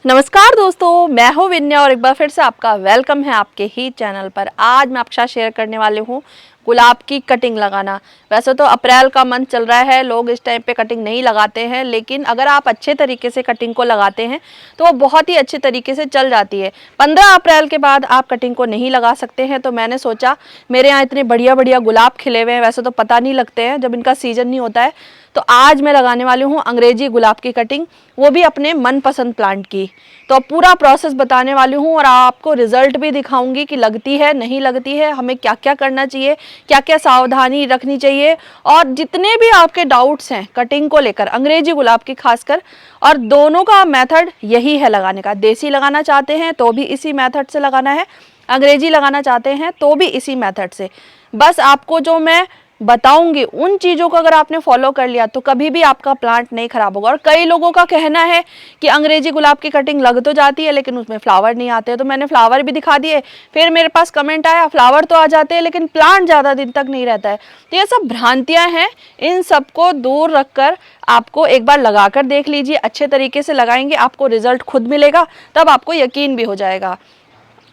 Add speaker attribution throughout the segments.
Speaker 1: नमस्कार दोस्तों, मैं हूँ विन्या और एक बार फिर से आपका वेलकम है आपके ही चैनल पर। आज मैं आपके साथ शेयर करने वाली हूँ गुलाब की कटिंग लगाना। वैसे तो अप्रैल का मंथ चल रहा है, लोग इस टाइम पे कटिंग नहीं लगाते हैं, लेकिन अगर आप अच्छे तरीके से कटिंग को लगाते हैं तो वो बहुत ही अच्छे तरीके से चल जाती है। 15 अप्रैल के बाद आप कटिंग को नहीं लगा सकते हैं। तो मैंने सोचा, मेरे यहाँ इतने बढ़िया बढ़िया गुलाब खिले हुए हैं, वैसे तो पता नहीं लगते हैं जब इनका सीजन नहीं होता है। तो आज मैं लगाने वाली हूँ अंग्रेजी गुलाब की कटिंग, वो भी अपने मनपसंद प्लांट की। तो अब पूरा प्रोसेस बताने वाली हूँ और आपको रिजल्ट भी दिखाऊंगी कि लगती है नहीं लगती है, हमें क्या क्या करना चाहिए, क्या क्या सावधानी रखनी चाहिए। और जितने भी आपके डाउट्स हैं कटिंग को लेकर, अंग्रेजी गुलाब की खासकर, और दोनों का मेथड यही है लगाने का। देसी लगाना चाहते हैं तो भी इसी मेथड से लगाना है, अंग्रेजी लगाना चाहते हैं तो भी इसी मेथड से। बस आपको जो मैं बताऊंगी उन चीज़ों को अगर आपने फॉलो कर लिया तो कभी भी आपका प्लांट नहीं खराब होगा। और कई लोगों का कहना है कि अंग्रेजी गुलाब की कटिंग लग तो जाती है लेकिन उसमें फ्लावर नहीं आते, तो मैंने फ्लावर भी दिखा दिए। फिर मेरे पास कमेंट आया फ्लावर तो आ जाते हैं लेकिन प्लांट ज़्यादा दिन तक नहीं रहता है। तो ये सब भ्रांतियाँ हैं, इन सबको दूर रखकर आपको एक बार लगा कर देख लीजिए। अच्छे तरीके से लगाएंगे आपको रिजल्ट खुद मिलेगा, तब आपको यकीन भी हो जाएगा।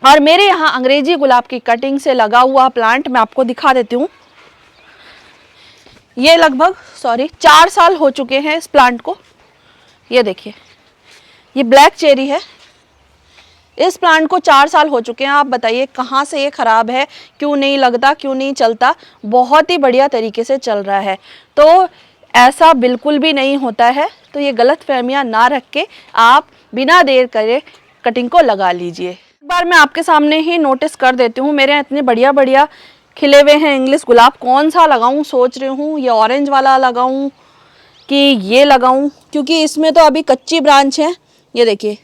Speaker 1: और मेरे यहाँ अंग्रेजी गुलाब की कटिंग से लगा हुआ प्लांट मैं आपको दिखा देती हूँ। ये लगभग 4 साल हो चुके हैं इस प्लांट को। ये देखिए, ये ब्लैक चेरी है। इस प्लांट को 4 साल हो चुके हैं। आप बताइए कहाँ से ये ख़राब है, क्यों नहीं लगता, क्यों नहीं चलता। बहुत ही बढ़िया तरीके से चल रहा है। तो ऐसा बिल्कुल भी नहीं होता है। तो ये गलत फहमियाँ ना रख के आप बिना देर करे कटिंग को लगा लीजिए। एक बार मैं आपके सामने ही नोटिस कर देती हूँ। मेरे यहाँ इतने बढ़िया बढ़िया खिले हुए हैं इंग्लिश गुलाब, कौन सा लगाऊं सोच रही हूँ। ये ऑरेंज वाला लगाऊं कि ये लगाऊं, क्योंकि इसमें तो अभी कच्ची ब्रांच है। ये देखिए,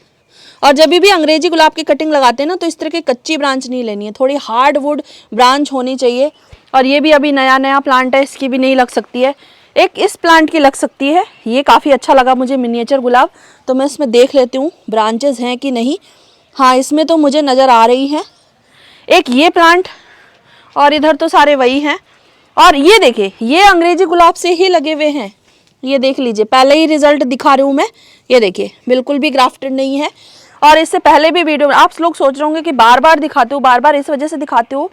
Speaker 1: और जब भी अंग्रेजी गुलाब की कटिंग लगाते हैं ना तो इस तरह की कच्ची ब्रांच नहीं लेनी है, थोड़ी हार्डवुड ब्रांच होनी चाहिए। और ये भी अभी नया नया प्लांट है, इसकी भी नहीं लग सकती है। एक इस प्लांट की लग सकती है। ये काफ़ी अच्छा लगा मुझे, मिनिएचर गुलाब। तो मैं इसमें देख लेती हूँ ब्रांचेज हैं कि नहीं। हाँ, इसमें तो मुझे नज़र आ रही है। एक ये प्लांट, और इधर तो सारे वही हैं। और ये देखिए, ये अंग्रेजी गुलाब से ही लगे हुए हैं। ये देख लीजिए, पहले ही रिजल्ट दिखा रही हूँ मैं। ये देखिए, बिल्कुल भी ग्राफ्टेड नहीं है। और इससे पहले भी वीडियो में आप लोग सोच रहे होंगे कि बार बार दिखाती हूँ, बार बार इस वजह से दिखाती हूँ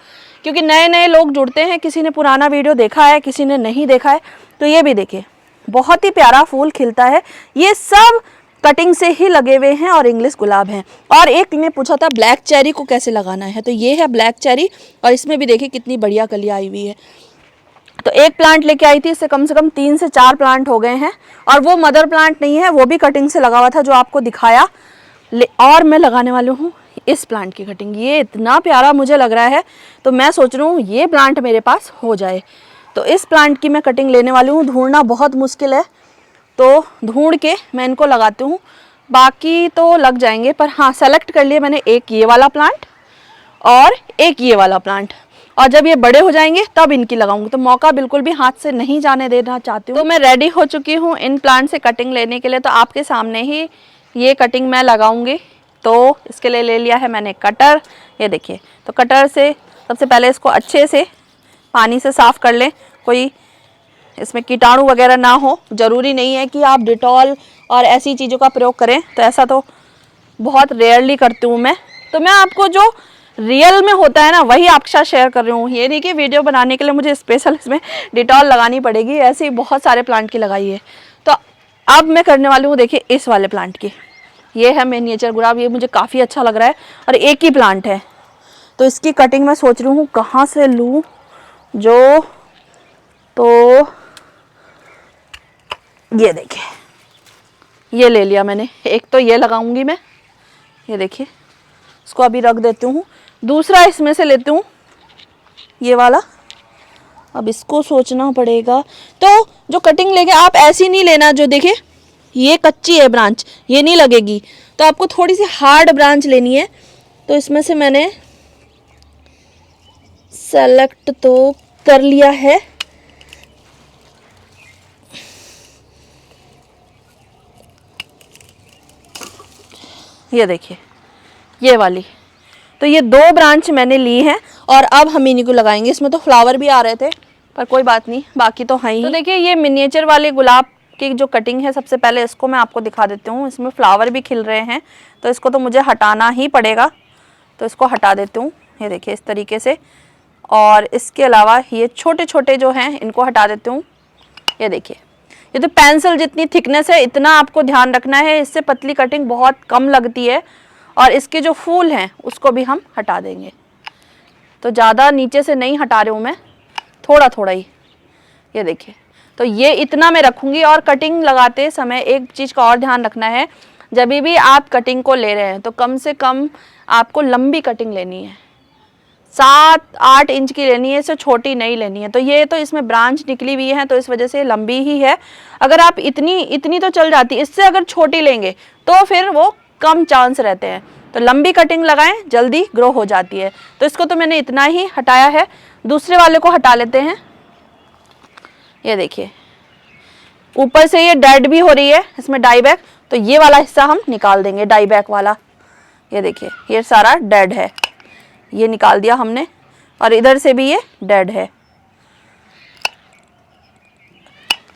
Speaker 1: क्योंकि नए नए लोग जुड़ते हैं। किसी ने पुराना वीडियो देखा है, किसी ने नहीं देखा है। तो ये भी देखिए, बहुत ही प्यारा फूल खिलता है। ये सब कटिंग से ही लगे हुए हैं और इंग्लिश गुलाब हैं। और एक ने पूछा था ब्लैक चेरी को कैसे लगाना है, तो ये है ब्लैक चेरी। और इसमें भी देखिए कितनी बढ़िया कली आई हुई है। तो एक प्लांट लेके आई थी, इससे कम 3 से 4 प्लांट हो गए हैं। और वो मदर प्लांट नहीं है, वो भी कटिंग से लगा हुआ था जो आपको दिखाया। और मैं लगाने वाली हूँ इस प्लांट की कटिंग। ये इतना प्यारा मुझे लग रहा है, तो मैं सोच रही हूँ ये प्लांट मेरे पास हो जाए। तो इस प्लांट की मैं कटिंग लेने वाली हूँ। ढूंढना बहुत मुश्किल है, तो ढूंढ के मैं इनको लगाती हूँ। बाकी तो लग जाएंगे, पर हाँ, सेलेक्ट कर लिए मैंने एक ये वाला प्लांट और एक ये वाला प्लांट। और जब ये बड़े हो जाएंगे तब इनकी लगाऊंगी। तो मौका बिल्कुल भी हाथ से नहीं जाने देना चाहती हूँ। तो मैं रेडी हो चुकी हूँ इन प्लांट से कटिंग लेने के लिए। तो आपके सामने ही ये कटिंग मैं लगाऊंगी। तो इसके लिए ले लिया है मैंने कटर। ये देखिए, तो कटर से सबसे पहले इसको अच्छे से पानी से साफ़ कर लें। कोई इसमें कीटाणु वगैरह ना हो। ज़रूरी नहीं है कि आप डिटॉल और ऐसी चीज़ों का प्रयोग करें, तो ऐसा तो बहुत रेयरली करती हूँ मैं। तो मैं आपको जो रियल में होता है ना, वही आपके साथ शेयर कर रही हूँ। ये नहीं कि वीडियो बनाने के लिए मुझे स्पेशल इसमें डिटॉल लगानी पड़ेगी, ऐसे ही बहुत सारे प्लांट की लगाई है। तो अब मैं करने वाली हूँ, देखिए, इस वाले प्लांट की। ये है मिनिएचर गुलाब, ये मुझे काफ़ी अच्छा लग रहा है और एक ही प्लांट है। तो इसकी कटिंग मैं सोच रही हूँ कहाँ से लूँ। तो ये देखिए, ये ले लिया मैंने। एक तो ये लगाऊंगी मैं, ये देखिए, इसको अभी रख देती हूँ। दूसरा इसमें से लेती हूँ ये वाला। अब इसको सोचना पड़ेगा। तो जो कटिंग लेके आप ऐसी नहीं लेना, जो देखिए ये कच्ची है ब्रांच, ये नहीं लगेगी। तो आपको थोड़ी सी हार्ड ब्रांच लेनी है। तो इसमें से मैंने सेलेक्ट तो कर लिया है। ये देखिए, ये वाली। तो ये 2 ब्रांच मैंने ली हैं और अब हम इन्हीं को लगाएंगे। इसमें तो फ्लावर भी आ रहे थे, पर कोई बात नहीं, बाकी तो है ही। तो देखिए, ये मिनिएचर वाले गुलाब की जो कटिंग है, सबसे पहले इसको मैं आपको दिखा देती हूँ। इसमें फ्लावर भी खिल रहे हैं तो इसको तो मुझे हटाना ही पड़ेगा, तो इसको हटा देती हूँ। ये देखिए इस तरीके से। और इसके अलावा ये छोटे छोटे जो हैं इनको हटा देती हूँ। ये देखिए, ये तो पेंसिल जितनी थिकनेस है इतना आपको ध्यान रखना है, इससे पतली कटिंग बहुत कम लगती है। और इसके जो फूल हैं उसको भी हम हटा देंगे, तो ज़्यादा नीचे से नहीं हटा रही हूँ मैं, थोड़ा थोड़ा ही। ये देखिए, तो ये इतना मैं रखूँगी। और कटिंग लगाते समय एक चीज़ का और ध्यान रखना है, जब भी आप कटिंग को ले रहे हैं तो कम से कम आपको लंबी कटिंग लेनी है, 7-8 इंच की लेनी है, इससे छोटी नहीं लेनी है। तो ये तो इसमें ब्रांच निकली हुई है तो इस वजह से लंबी ही है। अगर आप इतनी तो चल जाती, इससे अगर छोटी लेंगे तो फिर वो कम चांस रहते हैं। तो लंबी कटिंग लगाएं, जल्दी ग्रो हो जाती है। तो इसको तो मैंने इतना ही हटाया है। दूसरे वाले को हटा लेते हैं। ये देखिए, ऊपर से ये डेड भी हो रही है इसमें डाई बैक, तो ये वाला हिस्सा हम निकाल देंगे, डाई बैक वाला। ये देखिए, ये सारा डेड है, ये निकाल दिया हमने। और इधर से भी ये डेड है।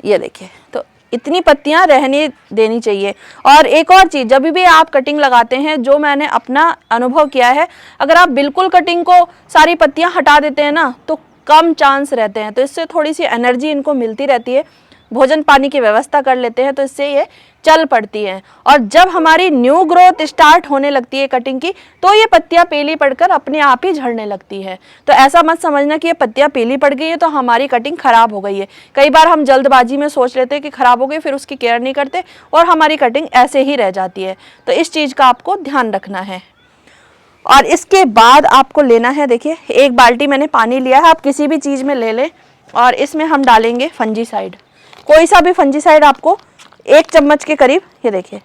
Speaker 1: ये देखिए, तो इतनी पत्तियां रहने देनी चाहिए। और एक और चीज़, जब भी आप कटिंग लगाते हैं, जो मैंने अपना अनुभव किया है, अगर आप बिल्कुल कटिंग को सारी पत्तियां हटा देते हैं ना तो कम चांस रहते हैं। तो इससे थोड़ी सी एनर्जी इनको मिलती रहती है, भोजन पानी की व्यवस्था कर लेते हैं, तो इससे ये चल पड़ती हैं। और जब हमारी न्यू ग्रोथ स्टार्ट होने लगती है कटिंग की, तो ये पत्तियां पीली पड़कर अपने आप ही झड़ने लगती है। तो ऐसा मत समझना कि ये पत्तियां पीली पड़ गई है तो हमारी कटिंग खराब हो गई है। कई बार हम जल्दबाजी में सोच लेते हैं कि खराब हो गई, फिर उसकी केयर नहीं करते और हमारी कटिंग ऐसे ही रह जाती है। तो इस चीज़ का आपको ध्यान रखना है। और इसके बाद आपको लेना है, देखिए एक बाल्टी मैंने पानी लिया है, आप किसी भी चीज़ में ले लें। और इसमें हम डालेंगे फंजीसाइड, कोई सा भी फंजीसाइड आपको 1 चम्मच के करीब, ये देखिए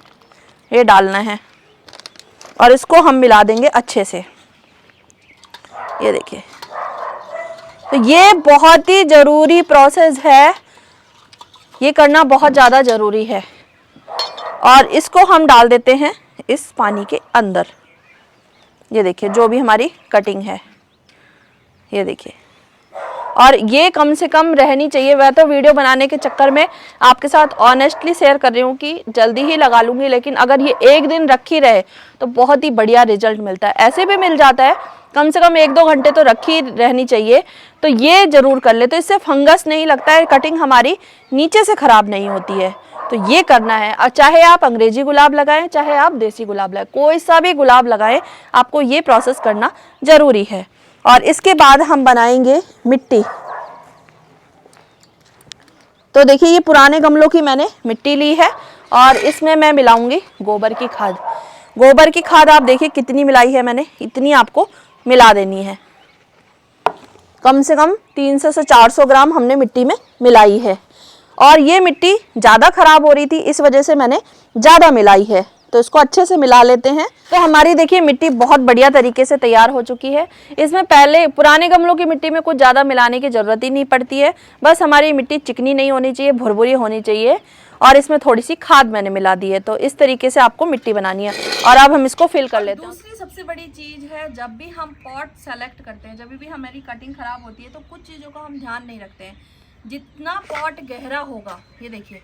Speaker 1: ये डालना है। और इसको हम मिला देंगे अच्छे से। ये देखिए, तो ये बहुत ही ज़रूरी प्रोसेस है, ये करना बहुत ज़्यादा ज़रूरी है। और इसको हम डाल देते हैं इस पानी के अंदर। ये देखिए, जो भी हमारी कटिंग है, ये देखिए। और ये कम से कम रहनी चाहिए। वह तो वीडियो बनाने के चक्कर में आपके साथ ऑनेस्टली शेयर कर रही हूँ कि जल्दी ही लगा लूँगी, लेकिन अगर ये एक दिन रखी रहे तो बहुत ही बढ़िया रिजल्ट मिलता है। ऐसे भी मिल जाता है, कम से कम 1-2 घंटे तो रखी रहनी चाहिए। तो ये ज़रूर कर ले, तो इससे फंगस नहीं लगता है, कटिंग हमारी नीचे से ख़राब नहीं होती है। तो ये करना है। और चाहे आप अंग्रेजी गुलाब लगाएं, चाहे आप देसी गुलाब लगाएं, कोई सा भी गुलाब लगाएं, आपको ये प्रोसेस करना ज़रूरी है। और इसके बाद हम बनाएंगे मिट्टी। तो देखिए, ये पुराने गमलों की मैंने मिट्टी ली है और इसमें मैं मिलाऊंगी गोबर की खाद। गोबर की खाद आप देखिए कितनी मिलाई है मैंने, इतनी आपको मिला देनी है। कम से कम 300 से 400 ग्राम हमने मिट्टी में मिलाई है। और ये मिट्टी ज़्यादा ख़राब हो रही थी, इस वजह से मैंने ज़्यादा मिलाई है। तो इसको अच्छे से मिला लेते हैं। तो हमारी देखिए मिट्टी बहुत बढ़िया तरीके से तैयार हो चुकी है। इसमें पहले पुराने गमलों की मिट्टी में कुछ ज़्यादा मिलाने की ज़रूरत ही नहीं पड़ती है, बस हमारी मिट्टी चिकनी नहीं होनी चाहिए, भुरभुरी होनी चाहिए। और इसमें थोड़ी सी खाद मैंने मिला दी है। तो इस तरीके से आपको मिट्टी बनानी है। और अब हम इसको फिल कर लेते हैं। दूसरी सबसे बड़ी चीज़ है, जब भी हम पॉट सेलेक्ट करते हैं, जब भी हमारी कटिंग खराब होती है, तो कुछ चीज़ों का हम ध्यान नहीं रखते हैं। जितना पॉट गहरा होगा, ये देखिए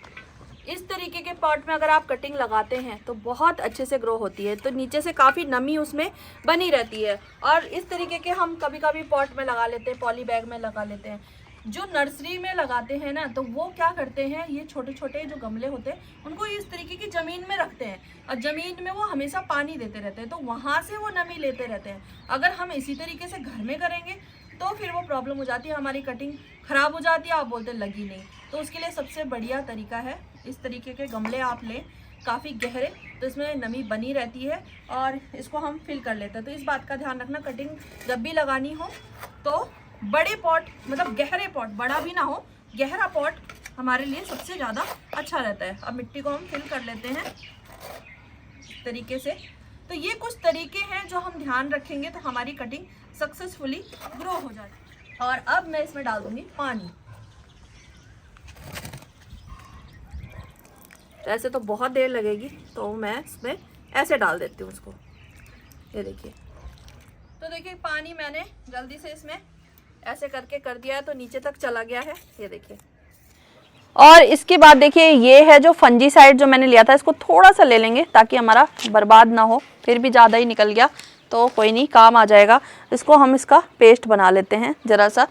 Speaker 1: इस तरीके के पॉट में अगर आप कटिंग लगाते हैं तो बहुत अच्छे से ग्रो होती है। तो नीचे से काफ़ी नमी उसमें बनी रहती है। और इस तरीके के हम कभी कभी पॉट में लगा लेते हैं, पॉली बैग में लगा लेते हैं। जो नर्सरी में लगाते हैं ना, तो वो क्या करते हैं, ये छोटे छोटे जो गमले होते हैं उनको इस तरीके की ज़मीन में रखते हैं और ज़मीन में वो हमेशा पानी देते रहते हैं, तो वहाँ से वो नमी लेते रहते हैं। अगर हम इसी तरीके से घर में करेंगे तो फिर वो प्रॉब्लम हो जाती है, हमारी कटिंग ख़राब हो जाती है, आप बोलते लगी नहीं। तो उसके लिए सबसे बढ़िया तरीका है, इस तरीके के गमले आप लें काफ़ी गहरे, तो इसमें नमी बनी रहती है। और इसको हम फिल कर लेते हैं। तो इस बात का ध्यान रखना, कटिंग जब भी लगानी हो तो बड़े पॉट, मतलब गहरे पॉट, बड़ा भी ना हो, गहरा पॉट हमारे लिए सबसे ज़्यादा अच्छा रहता है। अब मिट्टी को हम फिल कर लेते हैं इस तरीके से। तो ये कुछ तरीके हैं जो हम ध्यान रखेंगे तो हमारी कटिंग सक्सेसफुली ग्रो हो जाती है। और अब मैं इसमें डाल दूंगी पानी। ऐसे तो बहुत देर लगेगी, तो मैं इसमें ऐसे डाल देती हूँ इसको। ये देखिए, तो देखिए पानी मैंने जल्दी से इसमें ऐसे करके कर दिया है, तो नीचे तक चला गया है। ये देखिए, और इसके बाद देखिए ये है जो फंजीसाइड जो मैंने लिया था, इसको थोड़ा सा ले लेंगे ताकि हमारा बर्बाद ना हो। फिर भी ज़्यादा ही निकल गया तो कोई नहीं, काम आ जाएगा। इसको हम इसका पेस्ट बना लेते हैं ज़रा सा।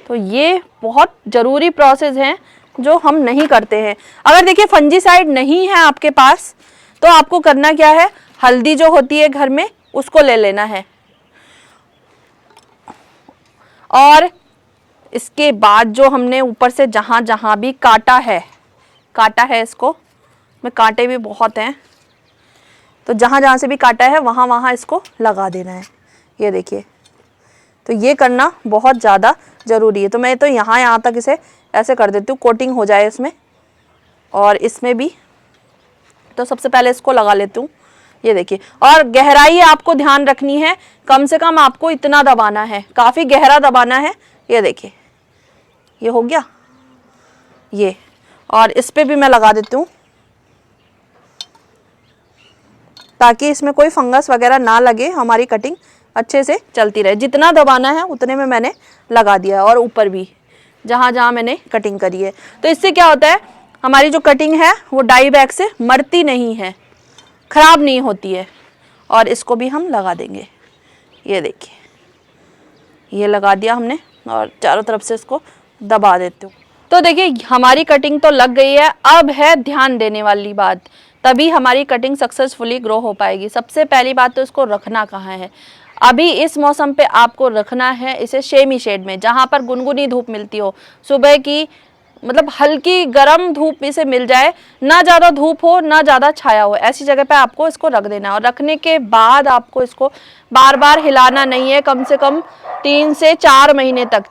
Speaker 1: तो ये बहुत ज़रूरी प्रोसेस है जो हम नहीं करते हैं। अगर देखिए फंजीसाइड नहीं है आपके पास तो आपको करना क्या है, हल्दी जो होती है घर में उसको ले लेना है। और इसके बाद जो हमने ऊपर से जहाँ जहाँ भी काटा है इसको, में कांटे भी बहुत हैं, तो जहाँ जहाँ से भी काटा है वहाँ वहाँ इसको लगा देना है। ये देखिए, तो ये करना बहुत ज़्यादा ज़रूरी है। तो मैं तो यहाँ तक इसे ऐसे कर देती हूँ, कोटिंग हो जाए इसमें और इसमें भी। तो सबसे पहले इसको लगा लेती हूँ। ये देखिए, और गहराई आपको ध्यान रखनी है, कम से कम आपको इतना दबाना है, काफ़ी गहरा दबाना है। ये देखिए, ये हो गया ये। और इस पे भी मैं लगा देती हूँ ताकि इसमें कोई फंगस वगैरह ना लगे, हमारी कटिंग अच्छे से चलती रहे। जितना दबाना है उतने में मैंने लगा दिया है, और ऊपर भी जहाँ जहाँ मैंने कटिंग करी है। तो इससे क्या होता है, हमारी जो कटिंग है वो डाई बैग से मरती नहीं है, ख़राब नहीं होती है। और इसको भी हम लगा देंगे। ये देखिए, ये लगा दिया हमने और चारों तरफ से इसको दबा देती हूँ। तो देखिए हमारी कटिंग तो लग गई है। अब है ध्यान देने वाली बात, तभी हमारी कटिंग सक्सेसफुली ग्रो हो पाएगी। सबसे पहली बात तो इसको रखना कहाँ है। अभी इस मौसम पे आपको रखना है इसे शेमी शेड में, जहाँ पर गुनगुनी धूप मिलती हो। सुबह की मतलब हल्की गर्म धूप इसे मिल जाए, ना ज़्यादा धूप हो ना ज़्यादा छाया हो, ऐसी जगह पे आपको इसको रख देना है। और रखने के बाद आपको इसको बार बार हिलाना नहीं है, कम से कम 3 से 4 महीने तक।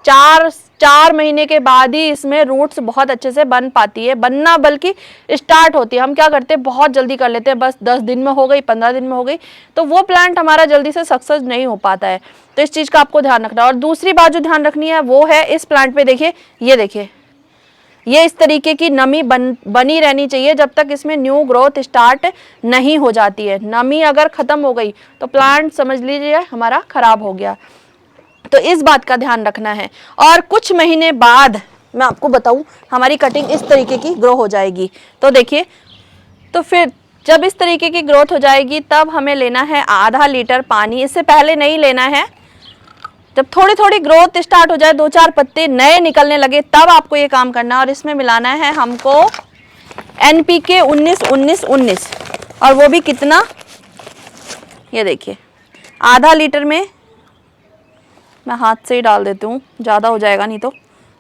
Speaker 1: 4 महीने के बाद ही इसमें रूट्स बहुत अच्छे से बन पाती है, बनना बल्कि स्टार्ट होती है। हम क्या करते हैं, बहुत जल्दी कर लेते हैं, बस 10 दिन में हो गई, 15 दिन में हो गई, तो वो प्लांट हमारा जल्दी से सक्सेस नहीं हो पाता है। तो इस चीज़ का आपको ध्यान रखना है। और दूसरी बात जो ध्यान रखनी है वो है, इस प्लांट पे देखिए, ये देखिए, ये इस तरीके की नमी बनी रहनी चाहिए जब तक इसमें न्यू ग्रोथ स्टार्ट नहीं हो जाती है। नमी अगर ख़त्म हो गई तो प्लांट समझ लीजिए हमारा ख़राब हो गया। तो इस बात का ध्यान रखना है। और कुछ महीने बाद मैं आपको बताऊं, हमारी कटिंग इस तरीके की ग्रो हो जाएगी। तो देखिए, तो फिर जब इस तरीके की ग्रोथ हो जाएगी तब हमें लेना है आधा लीटर पानी। इससे पहले नहीं लेना है। जब थोड़ी थोड़ी ग्रोथ स्टार्ट हो जाए, 2-4 पत्ते नए निकलने लगे, तब आपको ये काम करना है। और इसमें मिलाना है हमको NPK 19-19-19, और वो भी कितना, ये देखिए, आधा लीटर में मैं हाथ से ही डाल देती हूँ, ज़्यादा हो जाएगा नहीं तो।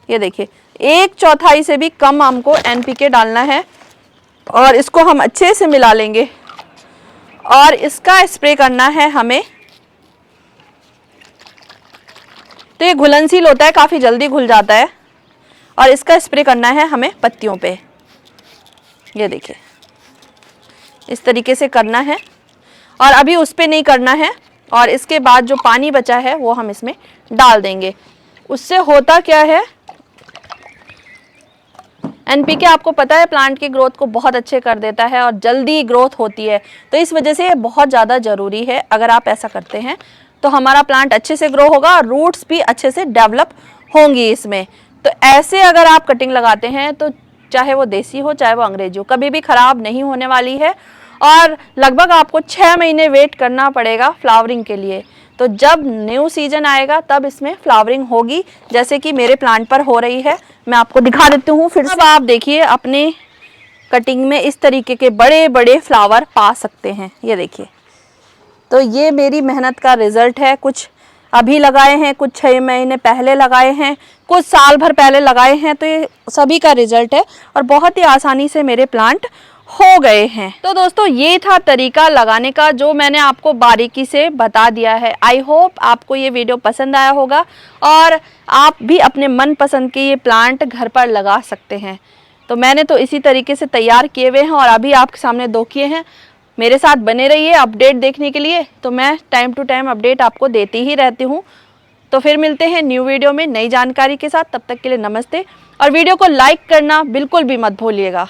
Speaker 1: ये देखिए, 1/4 से भी कम हमको NPK डालना है और इसको हम अच्छे से मिला लेंगे। और इसका स्प्रे करना है हमें। तो ये घुलनशील होता है, काफ़ी जल्दी घुल जाता है। और इसका स्प्रे करना है हमें पत्तियों पे। ये देखिए, इस तरीके से करना है, और अभी उस पे नहीं करना है। और इसके बाद जो पानी बचा है वो हम इसमें डाल देंगे। उससे होता क्या है, NPK आपको पता है प्लांट की ग्रोथ को बहुत अच्छे कर देता है और जल्दी ग्रोथ होती है। तो इस वजह से ये बहुत ज़्यादा ज़रूरी है। अगर आप ऐसा करते हैं तो हमारा प्लांट अच्छे से ग्रो होगा और रूट्स भी अच्छे से डेवलप होंगी इसमें। तो ऐसे अगर आप कटिंग लगाते हैं तो चाहे वो देसी हो चाहे वो अंग्रेजी हो, कभी भी ख़राब नहीं होने वाली है। और लगभग आपको 6 महीने वेट करना पड़ेगा फ्लावरिंग के लिए। तो जब न्यू सीजन आएगा तब इसमें फ्लावरिंग होगी, जैसे कि मेरे प्लांट पर हो रही है। मैं आपको दिखा देती हूँ फिर। अब आप देखिए, अपने कटिंग में इस तरीके के बड़े बड़े फ्लावर पा सकते हैं। ये देखिए, तो ये मेरी मेहनत का रिज़ल्ट है। कुछ अभी लगाए हैं, कुछ 6 महीने पहले लगाए हैं, कुछ साल भर पहले लगाए हैं। तो ये सभी का रिज़ल्ट है और बहुत ही आसानी से मेरे प्लांट हो गए हैं। तो दोस्तों, ये था तरीका लगाने का जो मैंने आपको बारीकी से बता दिया है। आई होप आपको ये वीडियो पसंद आया होगा और आप भी अपने मनपसंद के ये प्लांट घर पर लगा सकते हैं। तो मैंने तो इसी तरीके से तैयार किए हुए हैं और अभी आपके सामने 2 किए हैं। मेरे साथ बने रहिए अपडेट देखने के लिए। तो मैं टाइम टू टाइम अपडेट आपको देती ही रहती हूँ। तो फिर मिलते हैं न्यू वीडियो में नई जानकारी के साथ। तब तक के लिए नमस्ते, और वीडियो को लाइक करना बिल्कुल भी मत भूलिएगा।